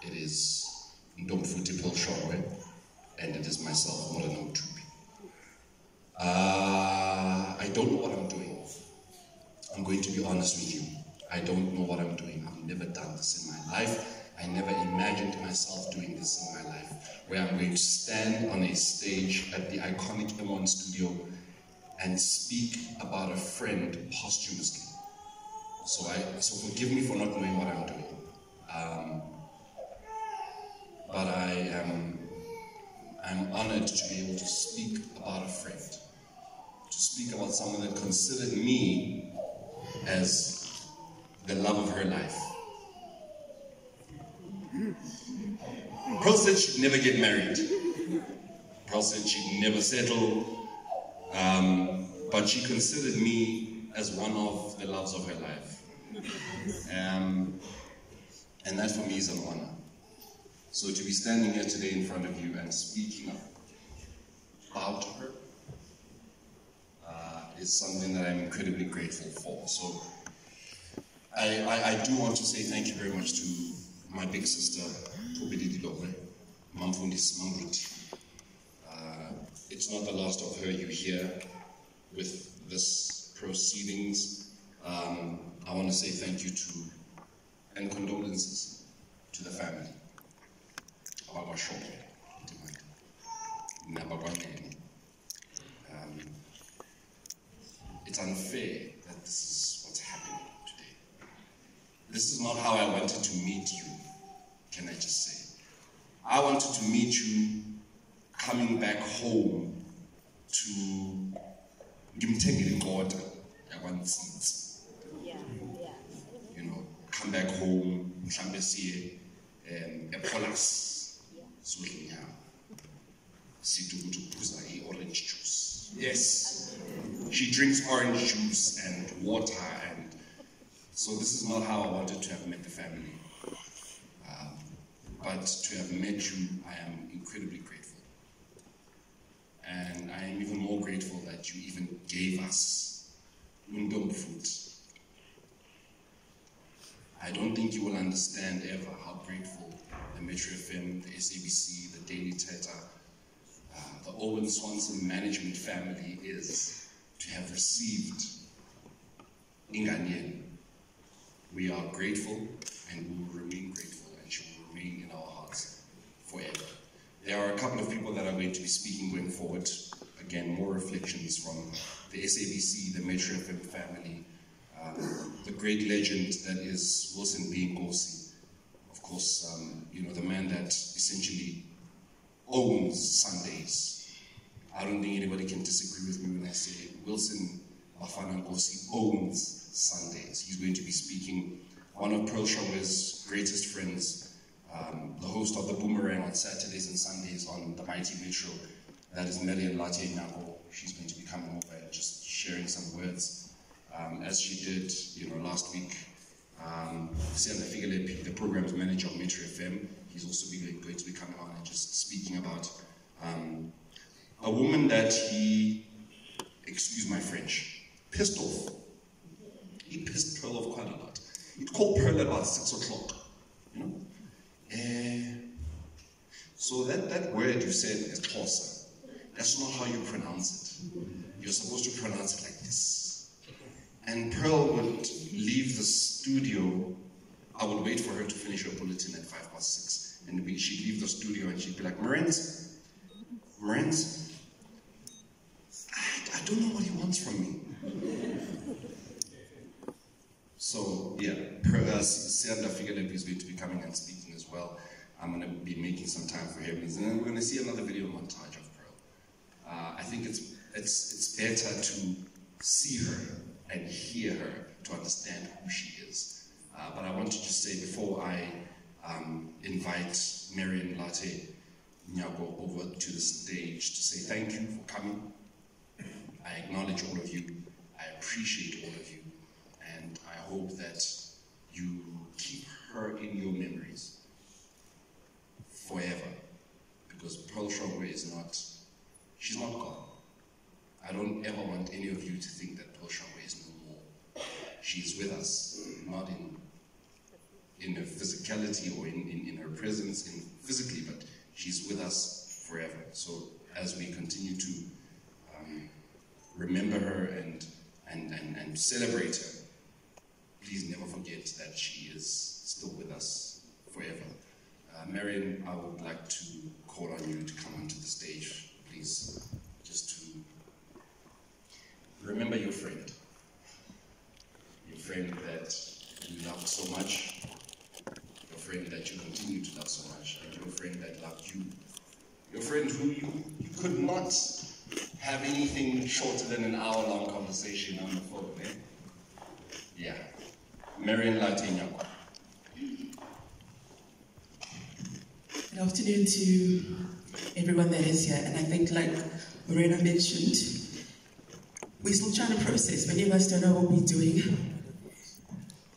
It is Ndomfuti Shongwe, and it is myself, Modern Mtupi. I don't know what I'm doing. I'm going to be honest with you. I don't know what I'm doing. I've never done this in my life. I never imagined myself doing this in my life, where I'm going to stand on a stage at the iconic M1 studio and speak about a friend posthumously. So forgive me for not knowing what I'm doing. But I'm honored to be able to speak about a friend, to speak about someone that considered me as the love of her life. Pearl said she'd never get married. Pearl said she'd never settle. But she considered me as one of the loves of her life. And that for me is an honor. So to be standing here today in front of you and speaking about her is something that I'm incredibly grateful for. So I do want to say thank you very much to my big sister, Mamfundis Mamruti. It's not the last of her you hear with this proceedings. I want to say thank you to, and condolences to the family. It's unfair that this is what's happening today. This is not how I wanted to meet you, can I just say. I wanted to meet you coming back home to you know, come back home, a polas, orange juice. Yes, she drinks orange juice and water, and so this is not how I wanted to have met the family. But to have met you, I am incredibly grateful. And I am even more grateful that you even gave us Undom food. I don't think you will understand ever how grateful the Metro FM, the SABC, the Daily Teta, the Owen Swanson management family is to have received Inganyen. We are grateful, and we will remain grateful, and she will remain in our hearts forever. There are a couple of people that are going to be speaking going forward. Again, more reflections from the SABC, the Metro FM family, the great legend that is Wilson B. Nkosi. Of course, you know, the man that essentially owns Sundays. I don't think anybody can disagree with me when I say Wilson Bafana Nkosi owns Sundays. He's going to be speaking. One of Pearl Shongwe's greatest friends, the host of the Boomerang on Saturdays and Sundays on the Mighty Metro, that is Marian Latte Nyako. She's going to be coming over and just sharing some words, as she did, you know, last week. Sianda Figelepi, the programs manager of Metro FM, he's also going to be coming on and just speaking about a woman that he, excuse my French, pissed off. He pissed Pearl off quite a lot. He'd call Pearl at about 6 o'clock, you know. So that word you said is Xhosa. That's not how you pronounce it. You're supposed to pronounce it like this. And Pearl would leave the studio. I would wait for her to finish her bulletin at 6:05. And she'd leave the studio and she'd be like, Marens, I don't know what he wants from me. So yeah, Sianda Figelepi is going to be coming and speaking as well. I'm going to be making some time for him. And then we're going to see another video montage of Pearl. I think it's better to see her and hear her to understand who she is. But I want to just say, before I invite Marian Latte Nyako over to the stage, to say thank you for coming. I acknowledge all of you. I appreciate all of you. And I hope that you keep her in your memories forever. Because Pearl Shongwe is not, she's not gone. I don't ever want any of you to think that Pearl Shongwe is no more. She's with us, not in in her physicality or in her presence physically, but she's with us forever. So as we continue to remember her and celebrate her, please never forget that she is still with us forever. Marion, I would like to call on you to come onto the stage, please, just to remember your friend that you loved so much, your friend that you continue to love so much, and your friend that loved you, your friend who you could not have anything shorter than an hour-long conversation on the phone, eh? Yeah. Marion Latinyako. Good afternoon to everyone that is here, and I think like Morena mentioned, we're still trying to process. Many of us don't know what we're doing.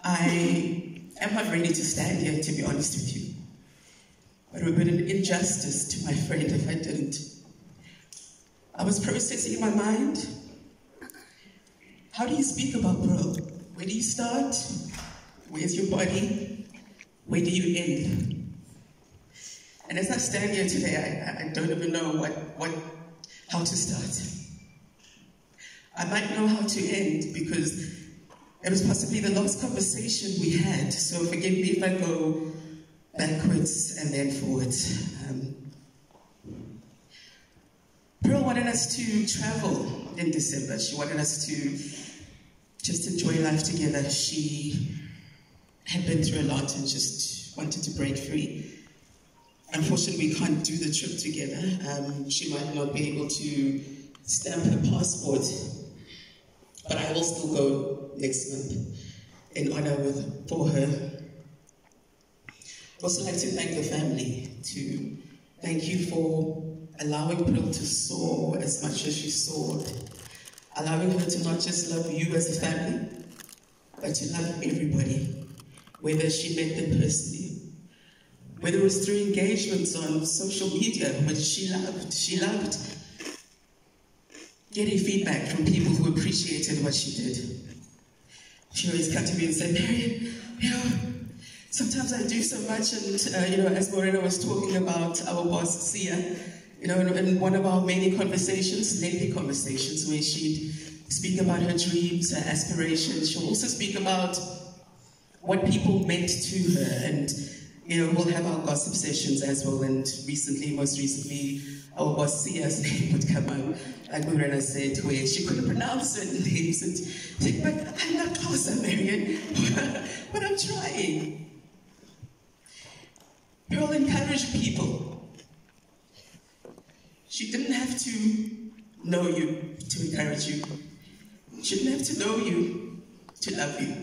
I am not ready to stand here, to be honest with you. But it would be an injustice to my friend if I didn't. I was processing in my mind, how do you speak about Pearl? Where do you start? Where's your body? Where do you end? And as I stand here today, I don't even know how to start. I might know how to end because it was possibly the last conversation we had, so forgive me if I go backwards and then forwards. Pearl wanted us to travel in December. She wanted us to just enjoy life together. She had been through a lot and just wanted to break free. Unfortunately, we can't do the trip together. She might not be able to stamp her passport, but I will still go next month in honor for her. I'd also like to thank the family, to thank you for allowing Pearl to soar as much as she soared, allowing her to not just love you as a family, but to love everybody, whether she met them personally, whether it was through engagements on social media, which she loved. She loved getting feedback from people who appreciated what she did. She always come to me and said, Marion, sometimes I do so much, and as Morena was talking about our boss, Sia, in one of our many conversations, lengthy conversations, where she'd speak about her dreams, her aspirations. She'll also speak about what people meant to her, and we'll have our gossip sessions as well. And most recently, our boss Sia's name would come up, like Morena said, where she couldn't pronounce certain names, and said, but I'm not Xhosa, Marion, but I'm trying. Pearl encouraged people. She didn't have to know you to encourage you. She didn't have to know you to love you.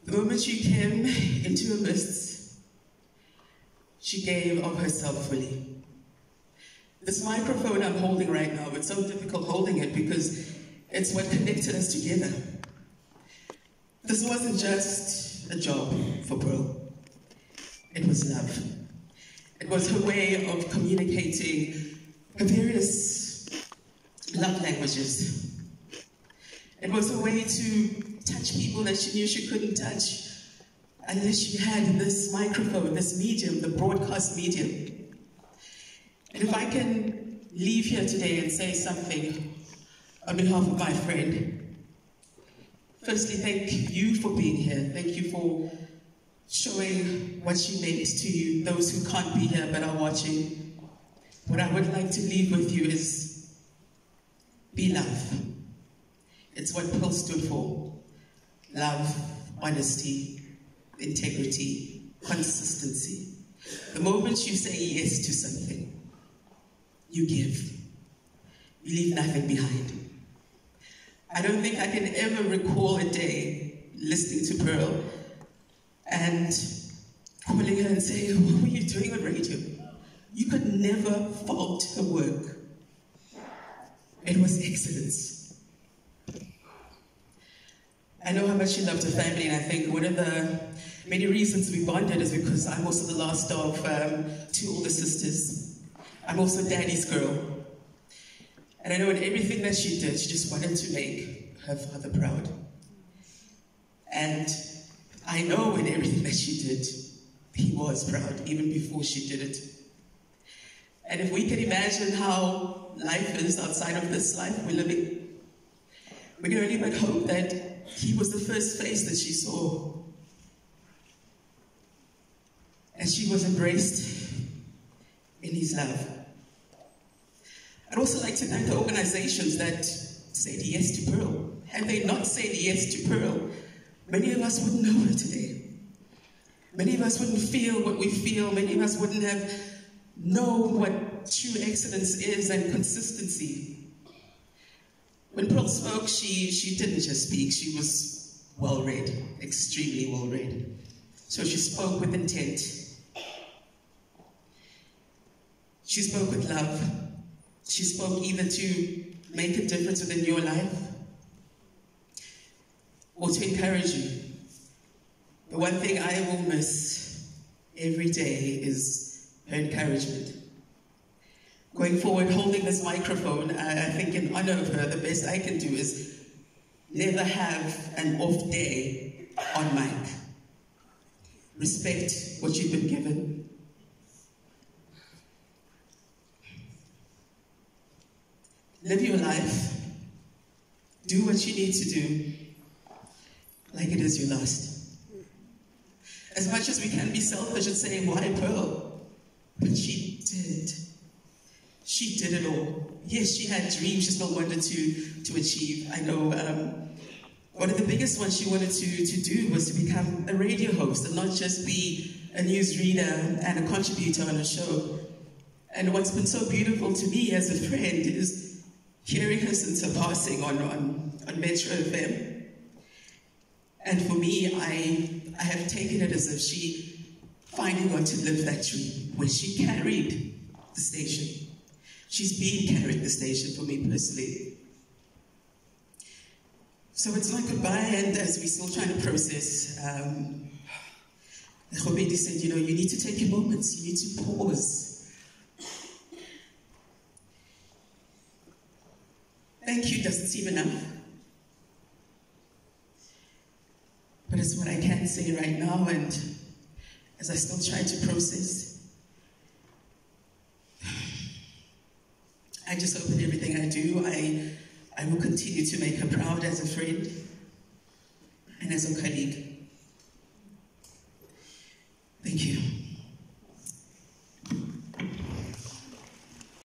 The moment she came into her midst, she gave of herself fully. This microphone I'm holding right now, it's so difficult holding it because it's what connected us together. This wasn't just a job for Pearl. It was love. It was her way of communicating her various love languages. It was a way to touch people that she knew she couldn't touch unless she had this microphone, this medium, the broadcast medium. And if I can leave here today and say something on behalf of my friend, firstly, thank you for being here. Thank you for showing what she meant to you, those who can't be here but are watching. What I would like to leave with you is be love. It's what Pearl stood for. Love, honesty, integrity, consistency. The moment you say yes to something, you give. You leave nothing behind. I don't think I can ever recall a day listening to Pearl and calling her and saying, what were you doing on radio? You could never fault her work. It was excellence. I know how much she loved her family, and I think one of the many reasons we bonded is because I'm also the last of two older sisters. I'm also Daddy's girl. And I know in everything that she did, she just wanted to make her father proud. And I know in everything that she did, he was proud, even before she did it. And if we can imagine how life is outside of this life we're living, we can only but hope that he was the first face that she saw. And she was embraced in his love. I'd also like to thank the organizations that said yes to Pearl. Had they not said yes to Pearl, many of us wouldn't know her today. Many of us wouldn't feel what we feel. Many of us wouldn't have known what true excellence is and consistency. When Pearl spoke, she didn't just speak. She was well-read, extremely well-read. So she spoke with intent. She spoke with love. She spoke either to make a difference within your life or to encourage you. The one thing I will miss every day is her encouragement. Going forward, holding this microphone, I think in honor of her, the best I can do is never have an off day on mic. Respect what you've been given. Live your life. Do what you need to do, like it is your last. As much as we can be selfish and say, why Pearl? But she did. She did it all. Yes, she had dreams she still wanted to achieve. I know one of the biggest ones she wanted to do was to become a radio host and not just be a newsreader and a contributor on a show. And what's been so beautiful to me as a friend is hearing her since her passing on Metro FM. And for me, I have taken it as if she finally got to live that dream, where she carried the station. She's been carrying the station for me personally. So it's like goodbye, and as we're still trying to process, Khobedi said, you need to take your moments, you need to pause. Thank you doesn't seem enough. But it's what I can say right now, and as I still try to process, I just hope in everything I do, I will continue to make her proud as a friend and as a colleague. Thank you.